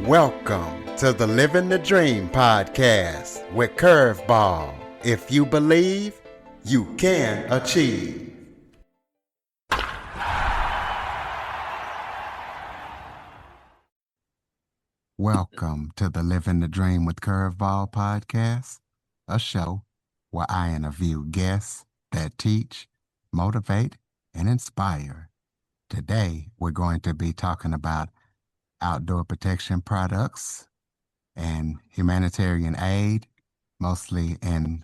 Welcome to the Living the Dream podcast with Curveball. If you believe, you can achieve. Welcome to the Living the Dream with Curveball podcast, a show where I interview guests that teach, motivate, and inspire. Today, we're going to be talking about outdoor protection products and humanitarian aid, mostly in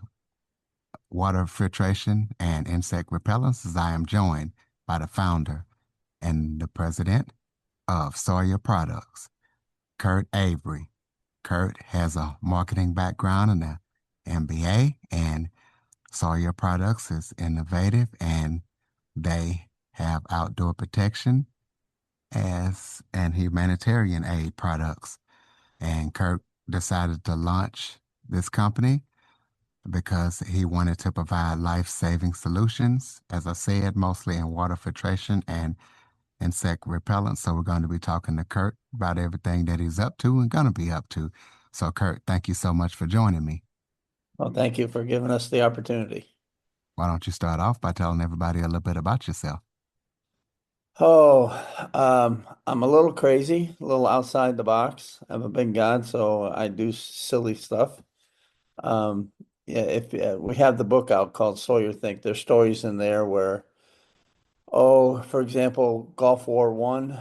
water filtration and insect repellents, as I am joined by the founder and the president of Sawyer Products, Kurt Avery. Kurt has a marketing background and an MBA, and Sawyer Products is innovative, and they have outdoor protection and humanitarian aid products. And Kurt decided to launch this company because he wanted to provide life-saving solutions, as I said, mostly in water filtration and insect repellent. So we're going to be talking to Kurt about everything that he's up to and going to be up to. So Kurt, thank you so much for joining me. Well, thank you for giving us the opportunity. Why don't you start off by telling everybody a little bit about yourself? I'm a little crazy, a little outside the box. I'm a big god, so I do silly stuff. Yeah, if we have the book out called Sawyer Think, there's stories in there where, for example, Gulf War One,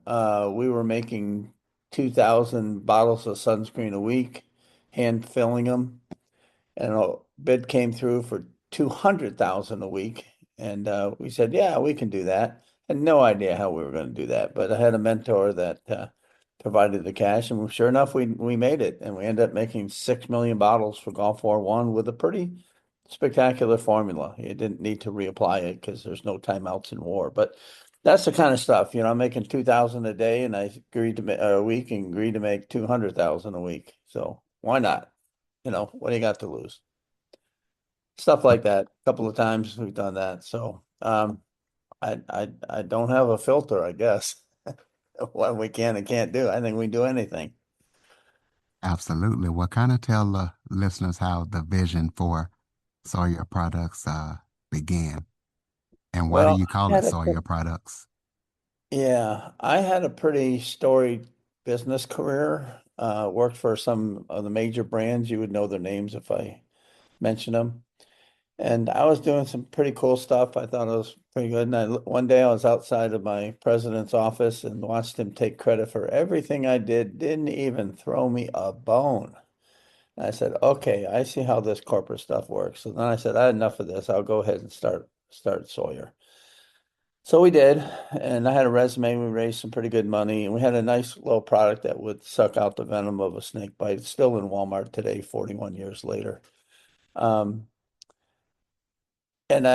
we were making 2,000 bottles of sunscreen a week, hand filling them, and a bid came through for 200,000 a week. And we said, yeah, we can do that. Had no idea how we were going to do that, but I had a mentor that provided the cash, and sure enough, we made it, and we ended up making 6 million bottles for Gulf War One with a pretty spectacular formula. You didn't need to reapply it because there's no timeouts in war, but that's the kind of stuff, I'm making 2,000 a day, and I agreed to make a week and agreed to make 200,000 a week. So why not? What do you got to lose? Stuff like that. A couple of times we've done that. So I don't have a filter, I guess. What we can and can't do. I think we do anything. Absolutely. Well, kind of tell the listeners how the vision for Sawyer Products began, and why do Well, you call it Sawyer Products? I had a pretty storied business career. Worked for some of the major brands. You would know their names if I mention them. And I was doing some pretty cool stuff. I thought it was pretty good. And one day I was outside of my president's office and watched him take credit for everything I did, didn't even throw me a bone. And I said, okay, I see how this corporate stuff works. So then I said, I had enough of this. I'll go ahead and start Sawyer. So we did, and I had a resume. We raised some pretty good money, and we had a nice little product that would suck out the venom of a snake bite. It's still in Walmart today, 41 years later. Um, And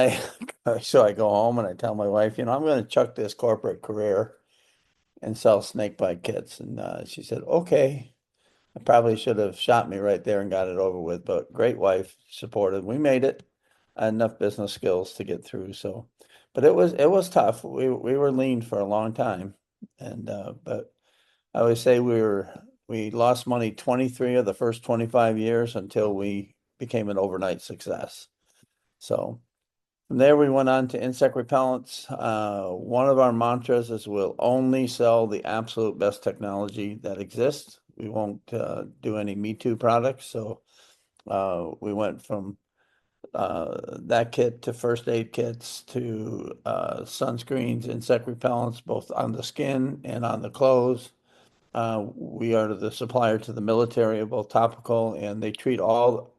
so I go home and I tell my wife, I'm going to chuck this corporate career and sell snake bite kits. And she said, okay. I probably should have shot me right there and got it over with, but great wife, supported. We made it. I had enough business skills to get through. So, but it was tough. We were lean for a long time, and but I always say we lost money 23 of the first 25 years until we became an overnight success. So. From there, we went on to insect repellents. One of our mantras is we'll only sell the absolute best technology that exists. We won't do any Me Too products. So we went from that kit to first aid kits to sunscreens, insect repellents, both on the skin and on the clothes. We are the supplier to the military of both topical, and they treat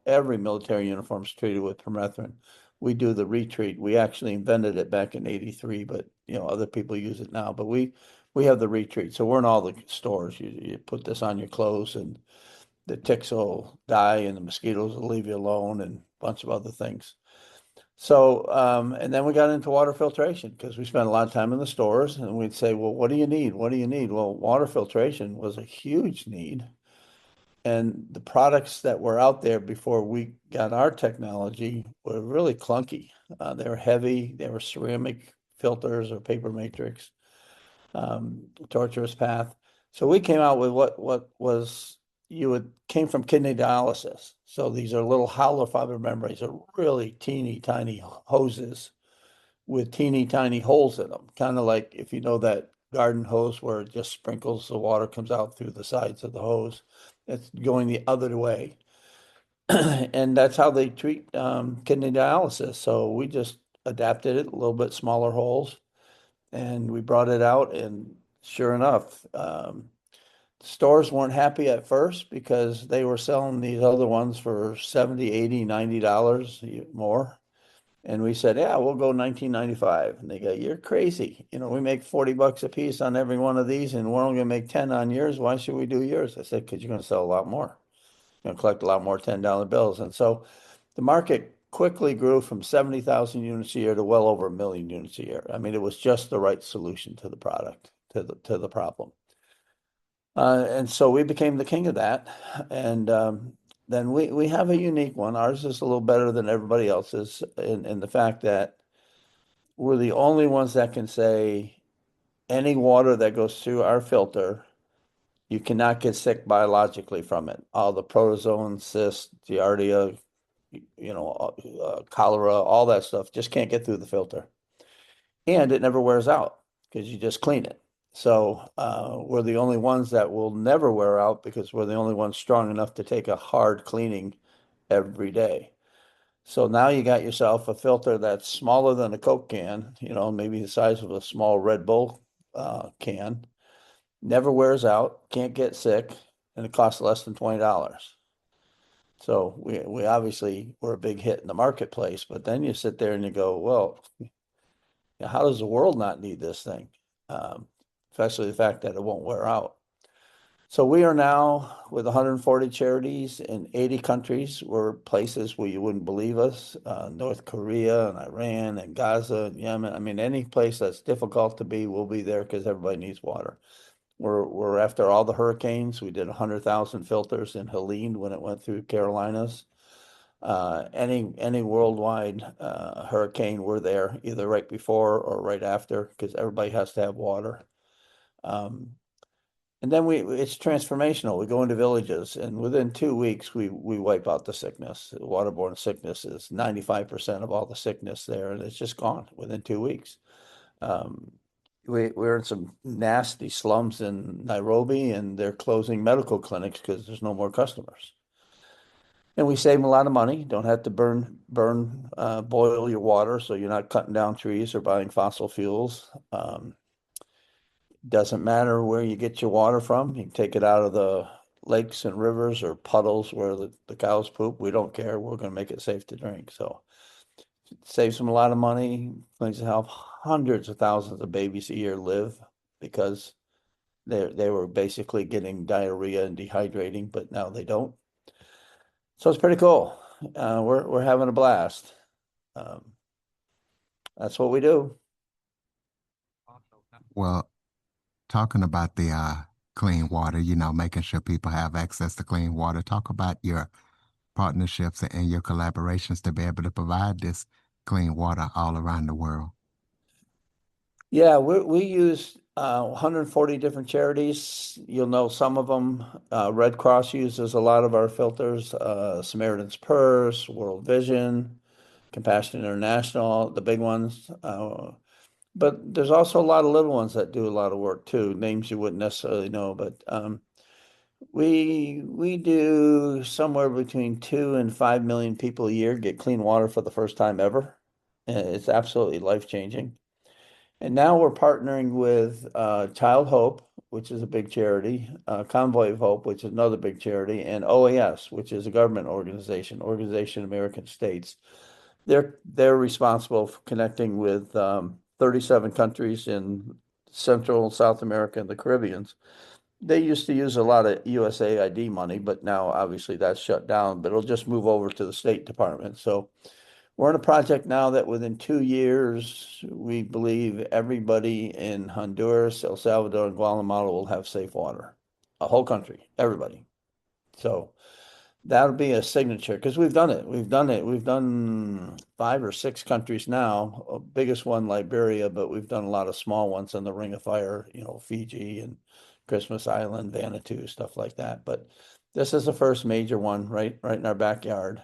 every military uniform is treated with permethrin. We do the retreat. We actually invented it back in '83, but other people use it now. But we have the retreat, so we're in all the stores. You put this on your clothes, and the ticks will die, and the mosquitoes will leave you alone, and a bunch of other things. So, and then we got into water filtration because we spent a lot of time in the stores, and we'd say, well, what do you need? What do you need? Well, water filtration was a huge need. And the products that were out there before we got our technology were really clunky. They were heavy. They were ceramic filters or paper matrix, torturous path. So we came out with what was you would came from kidney dialysis. So these are little hollow fiber membranes, are really teeny tiny hoses with teeny tiny holes in them, kind of like if you know that garden hose where it just sprinkles the water comes out through the sides of the hose. It's going the other way. And that's how they treat kidney dialysis. So we just adapted it, a little bit smaller holes, and we brought it out. And sure enough, stores weren't happy at first because they were selling these other ones for 70, 80, $90 more. And we said, yeah, we'll go 19.95. And they go, you're crazy. We make 40 bucks a piece on every one of these, and we're only gonna make 10 on yours. Why should we do yours? I said, because you're gonna sell a lot more. You're gonna collect a lot more $10 bills. And so the market quickly grew from 70,000 units a year to well over 1 million units a year. I mean, it was just the right solution to the product, to the problem. And so we became the king of that. And then we have a unique one. Ours is a little better than everybody else's in the fact that we're the only ones that can say any water that goes through our filter, you cannot get sick biologically from it. All the protozoans, cysts, giardia, cholera, all that stuff just can't get through the filter. And it never wears out because you just clean it. So we're the only ones that will never wear out because we're the only ones strong enough to take a hard cleaning every day. So now you got yourself a filter that's smaller than a Coke can, maybe the size of a small Red Bull can, never wears out, can't get sick, and it costs less than $20. So we obviously were a big hit in the marketplace, but then you sit there and you go, well, how does the world not need this thing? Um, Especially the fact that it won't wear out. So we are now with 140 charities in 80 countries. We're places where you wouldn't believe us, North Korea and Iran and Gaza and Yemen. I mean, any place that's difficult to be, we'll be there because everybody needs water. We're after all the hurricanes. We did 100,000 filters in Helene when it went through Carolinas. Any worldwide hurricane, we're there either right before or right after because everybody has to have water. Um, and then it's transformational. We go into villages, and within 2 weeks, we wipe out the sickness. Waterborne sickness is 95% of all the sickness there, and it's just gone within 2 weeks. Um, we're in some nasty slums in Nairobi, and they're closing medical clinics because there's no more customers. And we save them a lot of money. Don't have to boil your water, so you're not cutting down trees or buying fossil fuels. Doesn't matter where you get your water from. You can take it out of the lakes and rivers or puddles where the cows poop. We don't care. We're going to make it safe to drink. So it saves them a lot of money. Things that help hundreds of thousands of babies a year live because they were basically getting diarrhea and dehydrating, but now they don't. So it's pretty cool. We're having a blast. Um, that's what we do. Well, talking about the clean water, making sure people have access to clean water, talk about your partnerships and your collaborations to be able to provide this clean water all around the world. Yeah, we use 140 different charities. You'll know some of them. Red Cross uses a lot of our filters. Samaritan's Purse, World Vision, Compassion International, the big ones. But there's also a lot of little ones that do a lot of work too. Names you wouldn't necessarily know, but we do somewhere between 2 and 5 million people a year get clean water for the first time ever. And it's absolutely life-changing. And now we're partnering with Child Hope, which is a big charity, Convoy of Hope, which is another big charity, and OAS, which is a government organization, Organization of American States. They're responsible for connecting with 37 countries in Central and South America and the Caribbean. They used to use a lot of USAID money, but now obviously that's shut down, but it'll just move over to the State Department. So we're in a project now that within 2 years, we believe everybody in Honduras, El Salvador, and Guatemala will have safe water. A whole country, everybody. So that'll be a signature because we've done it. We've done it. We've done 5 or 6 countries now. Biggest one, Liberia, but we've done a lot of small ones in the Ring of Fire, Fiji and Christmas Island, Vanuatu, stuff like that. But this is the first major one right in our backyard.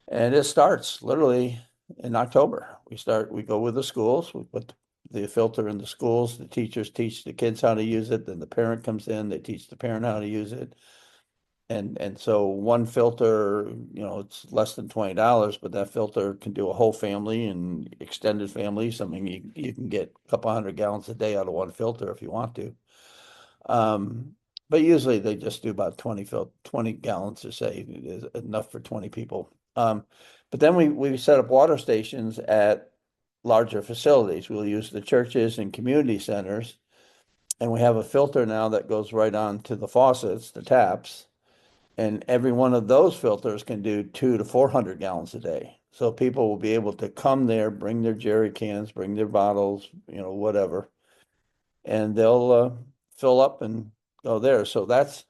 And it starts literally in October. We go with the schools, we put the filter in the schools, the teachers teach the kids how to use it, then the parent comes in, they teach the parent how to use it. And so one filter, it's less than $20, but that filter can do a whole family and extended family. Something you can get a couple hundred gallons a day out of one filter if you want to. But usually they just do about 20 gallons to say is enough for 20 people. But then we set up water stations at larger facilities. We'll use the churches and community centers. And we have a filter now that goes right on to the faucets, the taps. And every one of those filters can do 200 to 400 gallons a day. So people will be able to come there, bring their jerry cans, bring their bottles, whatever, and they'll fill up and go there. So that's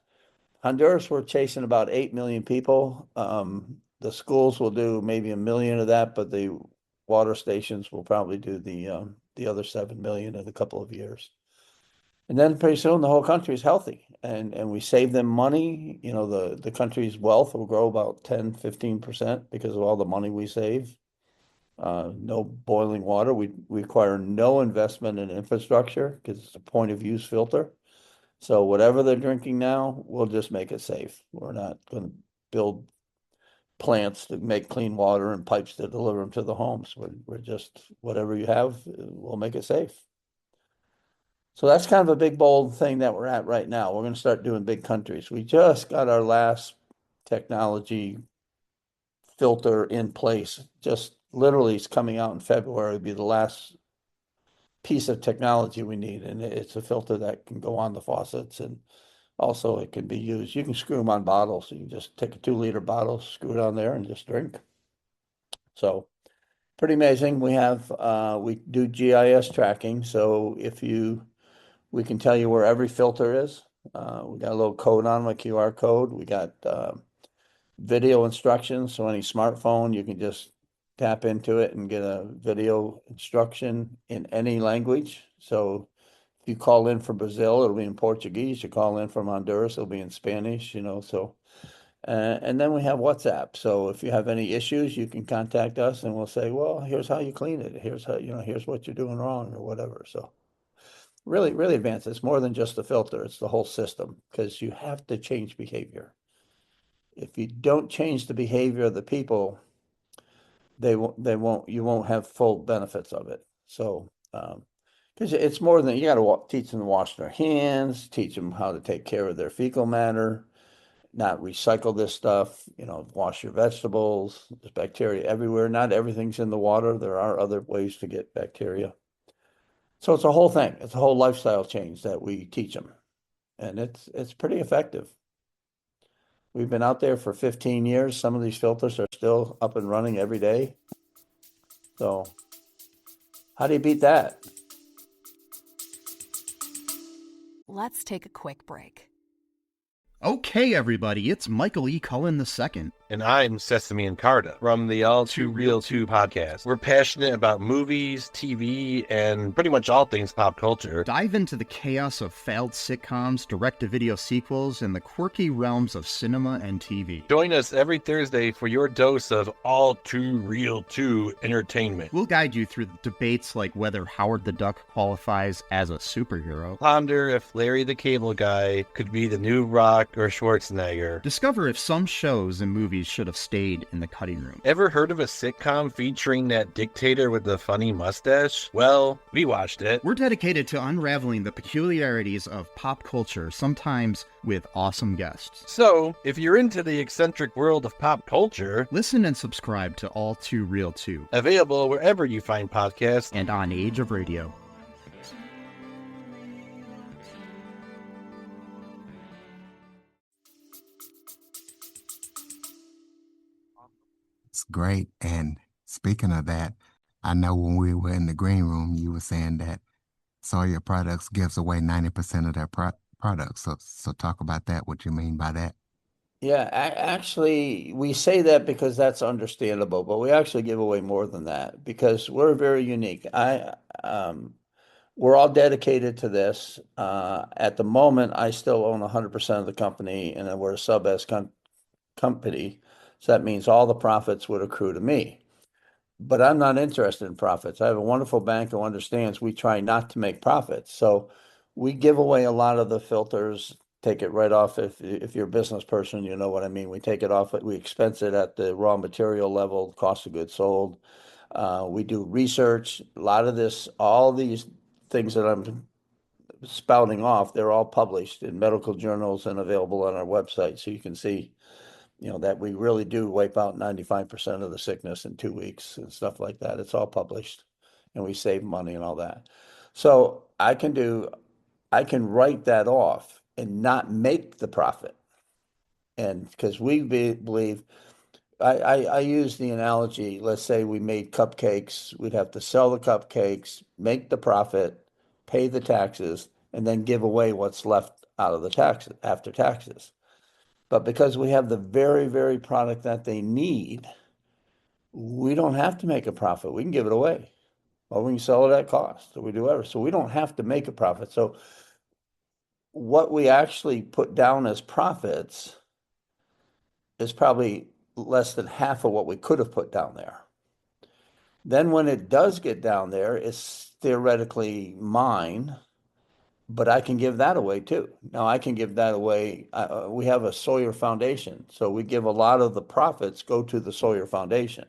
Honduras. We're chasing about 8 million people. The schools will do maybe 1 million of that, but the water stations will probably do the other 7 million in a couple of years. And then pretty soon the whole country is healthy and we save them money. The country's wealth will grow about 10, 15% because of all the money we save. No boiling water. We require no investment in infrastructure because it's a point of use filter. So whatever they're drinking now, we'll just make it safe. We're not going to build plants to make clean water and pipes to deliver them to the homes. We're just, whatever you have, we'll make it safe. So that's kind of a big, bold thing that we're at right now. We're going to start doing big countries. We just got our last technology filter in place. Just literally it's coming out in February. It'll be the last piece of technology we need. And it's a filter that can go on the faucets. And also it can be used. You can screw them on bottles. So you can just take a 2-liter bottle, screw it on there and just drink. So pretty amazing. We do GIS tracking. So we can tell you where every filter is. We got a little code on them, a QR code. We got video instructions. So any smartphone, you can just tap into it and get a video instruction in any language. So if you call in from Brazil, it'll be in Portuguese. You call in from Honduras, it'll be in Spanish, so. And then we have WhatsApp. So if you have any issues, you can contact us and we'll say, well, here's how you clean it. Here's how, here's what you're doing wrong or whatever. So really, really advanced. It's more than just the filter. It's the whole system because you have to change behavior. If you don't change the behavior of the people, you won't have full benefits of it. So, because it's more than, you got to teach them to wash their hands, teach them how to take care of their fecal matter, not recycle this stuff, wash your vegetables. There's bacteria everywhere. Not everything's in the water. There are other ways to get bacteria. So it's a whole thing. It's a whole lifestyle change that we teach them. And it's pretty effective. We've been out there for 15 years. Some of these filters are still up and running every day. So how do you beat that? Let's take a quick break. Okay, everybody, it's Michael E. Cullen II. And I'm Sesame and Carta from the All Too Real 2 podcast. We're passionate about movies, TV, and pretty much all things pop culture. Dive into the chaos of failed sitcoms, direct-to-video sequels, and the quirky realms of cinema and TV. Join us every Thursday for your dose of All Too Real 2 entertainment. We'll guide you through debates like whether Howard the Duck qualifies as a superhero. Ponder if Larry the Cable Guy could be the new Rock or Schwarzenegger. Discover if some shows and movies should have stayed in the cutting room. Ever heard of a sitcom featuring that dictator with the funny mustache? Well, we watched it. We're dedicated to unraveling the peculiarities of pop culture, sometimes with awesome guests. So, if you're into the eccentric world of pop culture, listen and subscribe to All Too Real 2. Available wherever you find podcasts and on Age of Radio. It's great. And speaking of that, I know when we were in the green room, you were saying that Sawyer Products gives away 90% of their products. So talk about that, what you mean by that. Yeah, actually, we say that because that's understandable, but we actually give away more than that because we're very unique. we're all dedicated to this. At the moment, I still own 100% of the company, and then we're a sub S company. So that means all the profits would accrue to me. But I'm not interested in profits. I have a wonderful bank who understands we try not to make profits. So we give away a lot of the filters, take it right off. If you're a business person, you know what I mean. We take it off, we expense it at the raw material level, cost of goods sold. We do research. A lot of this, all these things that I'm spouting off, they're all published in medical journals and available on our website. So you can see, that we really do wipe out 95% of the sickness in 2 weeks and stuff like that. It's all published and we save money and all that. So I can write that off and not make the profit. And because we believe, I use the analogy, let's say we made cupcakes, we'd have to sell the cupcakes, make the profit, pay the taxes, and then give away what's left out of the taxes after taxes. But because we have the very, very product that they need, we don't have to make a profit. We can give it away, or we can sell it at cost, or we do whatever. So we don't have to make a profit. So what we actually put down as profits is probably less than half of what we could have put down there. Then when it does get down there, it's theoretically mine, but I can give that away too. Now I can give that away. We have a Sawyer Foundation, so we give a lot of the profits go to the Sawyer Foundation.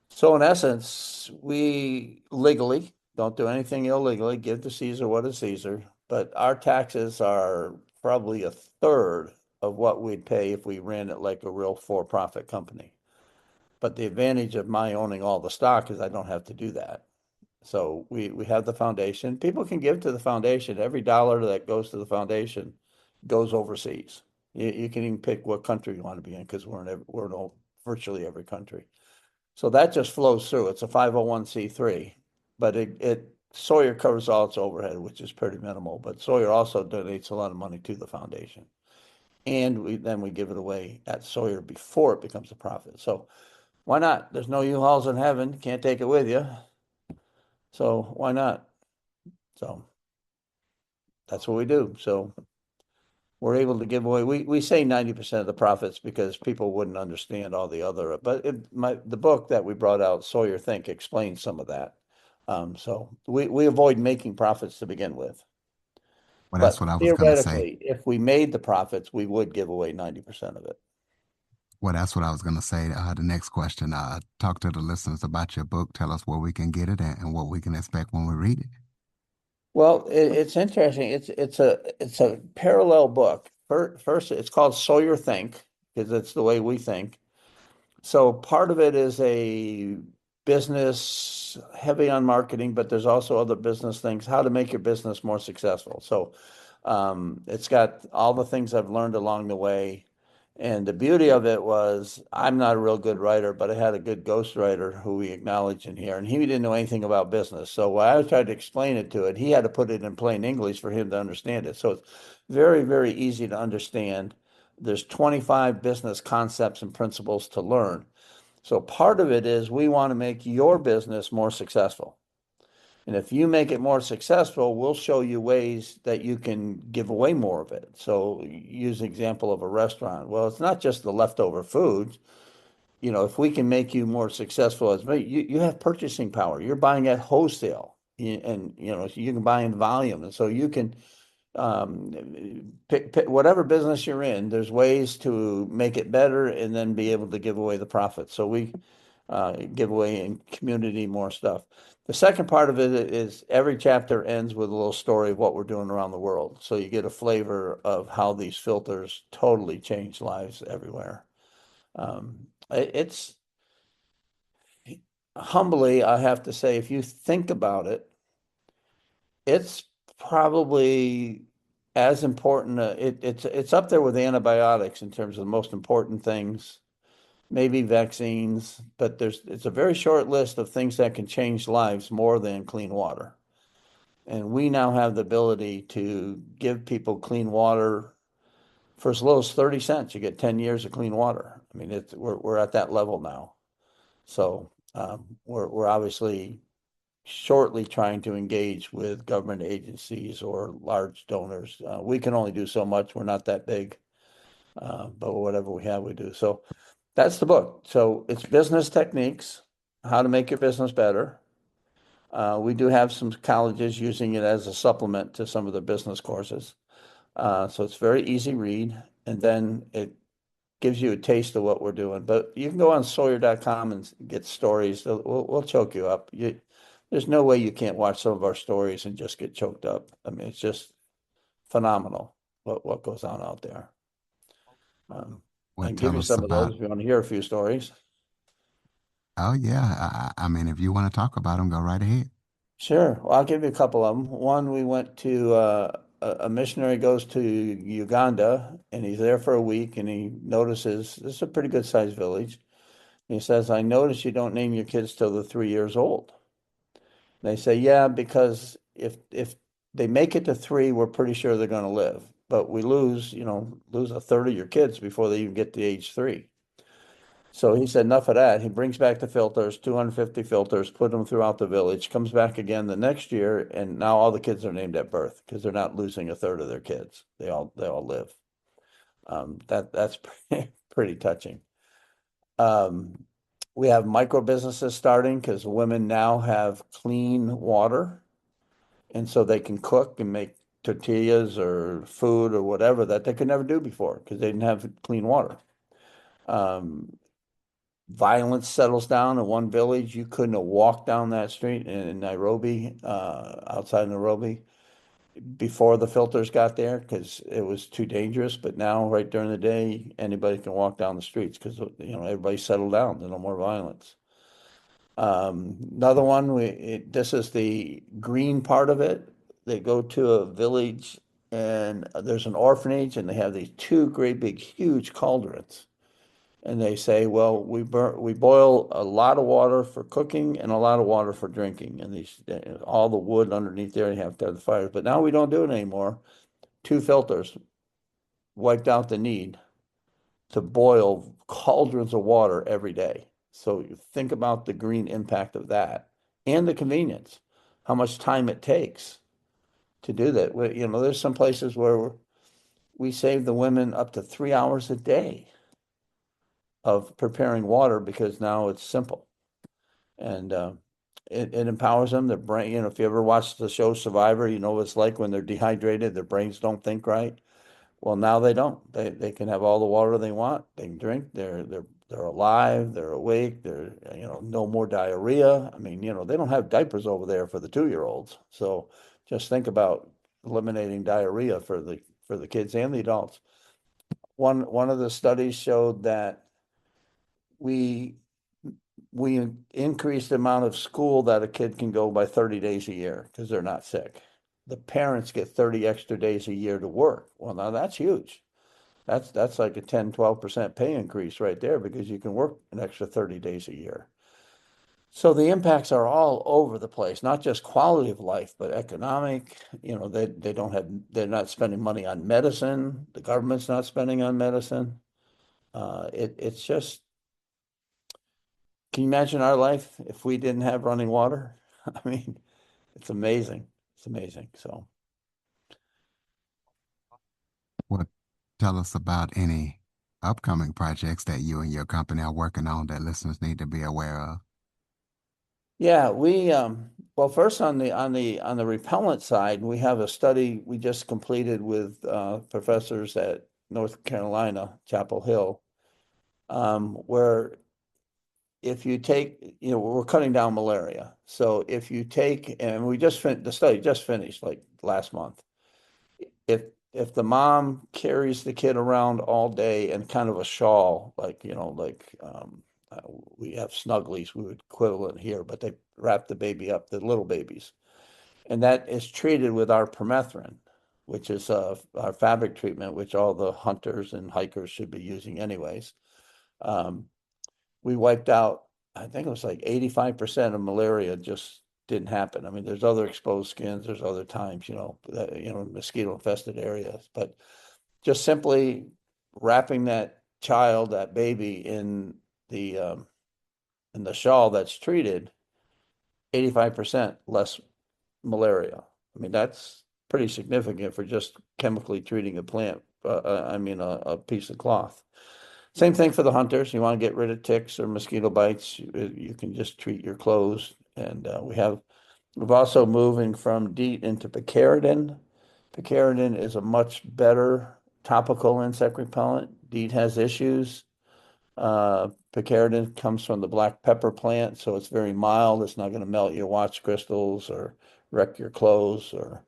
So in essence, we legally don't do anything illegally, give to Caesar what is Caesar, but our taxes are probably a third of what we'd pay if we ran it like a real for-profit company. But the advantage of my owning all the stock is I don't have to do that. So we have the foundation. People can give to the foundation. Every dollar that goes to the foundation goes overseas. You can even pick what country you want to be in because we're in virtually every country. So that just flows through. It's a 501c3, but Sawyer covers all its overhead, which is pretty minimal. But Sawyer also donates a lot of money to the foundation, and then we give it away at Sawyer before it becomes a profit. So why not? There's no U-Hauls in heaven. You can't take it with you. So why not? So that's what we do. So we're able to give away. We say 90% of the profits because people wouldn't understand all the other. But the book that we brought out, Sawyer Think, explains some of that. So we avoid making profits to begin with. Well, that's But what I was going to say. theoretically, if we made the profits, we would give away 90% of it. Well, that's what I was going to say. The next question, talk to the listeners about your book. Tell us where we can get it and what we can expect when we read it. Well, it's interesting. It's a parallel book. First, it's called Sawyer Think because it's the way we think. So part of it is a business heavy on marketing, but there's also other business things, how to make your business more successful. So it's got all the things I've learned along the way. And the beauty of it was I'm not a real good writer, but I had a good ghostwriter who we acknowledge in here, and he didn't know anything about business. So when I tried to explain it to it, he had to put it in plain English for him to understand it. So it's very, very easy to understand. There's 25 business concepts and principles to learn. So part of it is we want to make your business more successful. And if you make it more successful, we'll show you ways that you can give away more of it. So use an example of a restaurant. Well, it's not just the leftover foods. If we can make you more successful as you have purchasing power. You're buying at wholesale, and you can buy in volume, and so you can pick whatever business you're in. There's ways to make it better, and then be able to give away the profit. So we give away in community more stuff. The second part of it is every chapter ends with a little story of what we're doing around the world. So you get a flavor of how these filters totally change lives everywhere. It's humbly, I have to say, if you think about it, it's probably as important. It's up there with antibiotics in terms of the most important things. Maybe vaccines, but it's a very short list of things that can change lives more than clean water. And we now have the ability to give people clean water for as low as 30 cents. You get 10 years of clean water. I mean, we're at that level now. So we're obviously shortly trying to engage with government agencies or large donors. We can only do so much. We're not that big, but whatever we have, we do. So that's the book. So it's business techniques, how to make your business better. We do have some colleges using it as a supplement to some of the business courses. So it's very easy read, and then it gives you a taste of what we're doing. But you can go on Sawyer.com and get stories. We'll choke you up. There's no way you can't watch some of our stories and just get choked up. I mean, it's just phenomenal what goes on out there. I Well, can give tell you us some of about. those if you want to hear a few stories. Oh yeah, I mean, if you want to talk about them, go right ahead. Sure. Well, I'll give you a couple of them. One, we went to a missionary goes to Uganda and he's there for a week and he notices this is a pretty good sized village. He says, I notice you don't name your kids till they're 3 years old. They say, yeah, because if they make it to three, we're pretty sure they're going to live. But we lose a third of your kids before they even get to age three. So he said, enough of that. He brings back the filters, 250 filters, put them throughout the village, comes back again the next year, and now all the kids are named at birth because they're not losing a third of their kids. They all live. That's pretty touching. Um, we have micro businesses starting because women now have clean water, and so they can cook and make tortillas or food or whatever that they could never do before because they didn't have clean water. Um, Violence settles down in one village. You couldn't have walked down that street in Nairobi, outside Nairobi, before the filters got there because it was too dangerous. But now, right during the day, anybody can walk down the streets because everybody settled down. There's no more violence. Another one, this is the green part of it. They go to a village and there's an orphanage, and they have these two great big huge cauldrons. And they say, well, we boil a lot of water for cooking and a lot of water for drinking. And all the wood underneath there, you have to have the fires. But now we don't do it anymore. Two filters wiped out the need to boil cauldrons of water every day. So you think about the green impact of that and the convenience, how much time it takes to do that. There's some places where we save the women up to 3 hours a day of preparing water because now it's simple. And it empowers them. Their brain, if you ever watched the show Survivor, you know what it's like when they're dehydrated, their brains don't think right. Well, now they don't. They can have all the water they want. They can drink. They're alive. They're awake. They're no more diarrhea. I mean, they don't have diapers over there for the 2-year-olds. So just think about eliminating diarrhea for the kids and the adults. One of the studies showed that we we increase the amount of school that a kid can go by 30 days a year because they're not sick. The parents get 30 extra days a year to work. Well, now that's huge. That's like a 10, 12% pay increase right there because you can work an extra 30 days a year. So the impacts are all over the place, not just quality of life, but economic. They're not spending money on medicine. The government's not spending on medicine. It's just, can you imagine our life if we didn't have running water? I mean, it's amazing. It's amazing. So, Well, tell us about any upcoming projects that you and your company are working on that listeners need to be aware of. yeah, well, first on the repellent side, we have a study we just completed with professors at North Carolina, Chapel Hill, where if you take, we're cutting down malaria. So if you take, and the study just finished like last month. If the mom carries the kid around all day in kind of a shawl, we have Snugglies, we would equivalent here, but they wrap the baby up, the little babies, and that is treated with our permethrin, which is our fabric treatment, which all the hunters and hikers should be using anyways. We wiped out, I think it was like 85% of malaria just didn't happen. I mean, there's other exposed skins, there's other times, mosquito infested areas, but just simply wrapping that child, that baby in the shawl that's treated 85% less malaria. I mean, that's pretty significant for just chemically treating a plant. A piece of cloth. Same thing for the hunters. You want to get rid of ticks or mosquito bites, you can just treat your clothes. And we've also moving from DEET into picaridin. Picaridin is a much better topical insect repellent. DEET has issues. Picaridin comes from the black pepper plant, so it's very mild. It's not going to melt your watch crystals or wreck your clothes or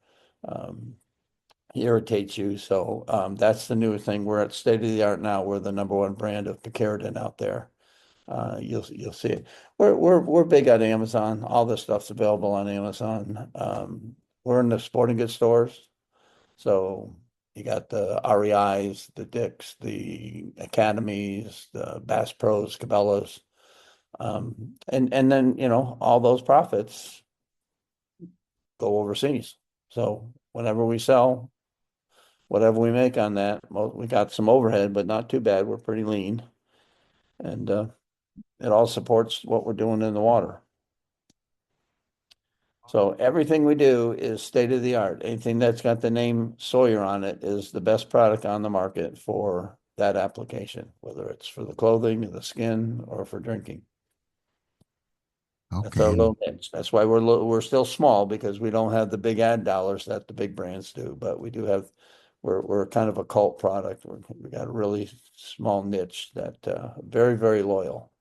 irritate you. So that's the new thing. We're at state of the art now. We're the #1 brand of picaridin out there. You'll see it. We're big on Amazon. All this stuff's available on Amazon. We're in the sporting goods stores, so you got the REIs, the Dicks, the Academies, the Bass Pros, Cabela's, and then all those profits go overseas. So whenever we sell, whatever we make on that, well, we got some overhead, but not too bad. We're pretty lean, and it all supports what we're doing in the water. So everything we do is state of the art. Anything that's got the name Sawyer on it is the best product on the market for that application, whether it's for the clothing, or the skin, or for drinking. That's our Okay. little niche. That's why we're still small, because we don't have the big ad dollars that the big brands do, but we do have. We're kind of a cult product. We got a really small niche that very, very loyal.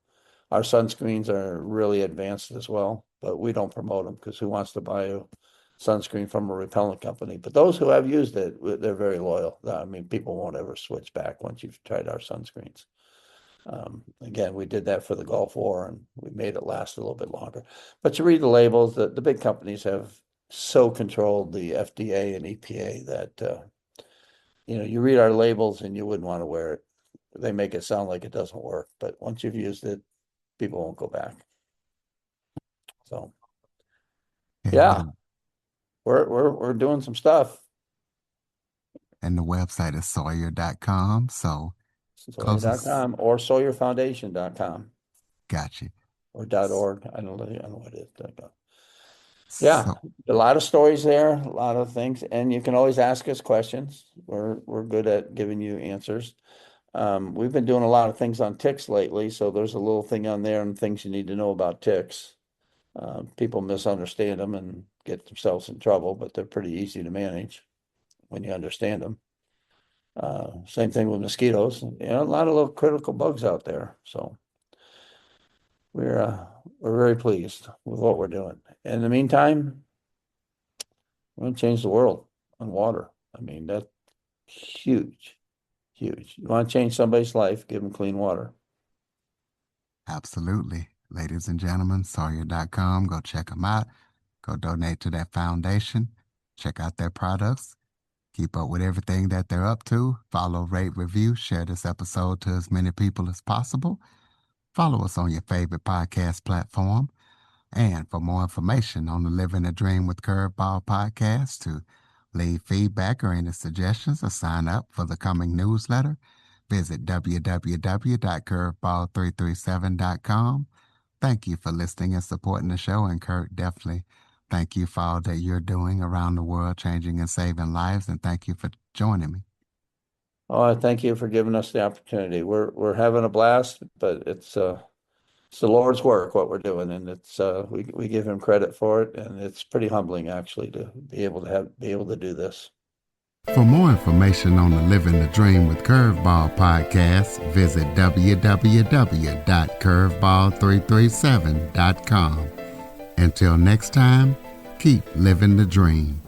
Our sunscreens are really advanced as well, but we don't promote them because who wants to buy a sunscreen from a repellent company? But those who have used it, they're very loyal. I mean, people won't ever switch back once you've tried our sunscreens. Again, we did that for the Gulf War, and we made it last a little bit longer. But you read the labels, the big companies have so controlled the FDA and EPA that you read our labels and you wouldn't want to wear it. They make it sound like it doesn't work, but once you've used it, people won't go back. So yeah, we're doing some stuff. And the website is Sawyer.com. So Sawyer.com or SawyerFoundation.com got you. or .org. I don't know what it is. Yeah, So, a lot of stories there, a lot of things, and you can always ask us questions. We're good at giving you answers. We've been doing a lot of things on ticks lately, so there's a little thing on there and things you need to know about ticks. People misunderstand them and get themselves in trouble, but they're pretty easy to manage when you understand them. Same thing with mosquitoes. A lot of little critical bugs out there. So we're very pleased with what we're doing. In the meantime, we're going to change the world on water. I mean, that's huge, huge. You want to change somebody's life, give them clean water. absolutely. Ladies and gentlemen, Sawyer.com. Go check them out. Go donate to that foundation. Check out their products. Keep up with everything that they're up to. Follow, rate, review, share this episode to as many people as possible. Follow us on your favorite podcast platform. And for more information on the Living the Dream with Curveball podcast, to leave feedback or any suggestions or sign up for the coming newsletter, visit www.curveball337.com. Thank you for listening and supporting the show. And Kurt, definitely thank you for all that you're doing around the world, changing and saving lives. And thank you for joining me. Oh, thank you for giving us the opportunity. We're having a blast, but it's the Lord's work what we're doing, and it's we give him credit for it, and it's pretty humbling actually to be able to do this. For more information on the Living the Dream with Curveball podcast, visit www.curveball337.com. Until next time, keep living the dream.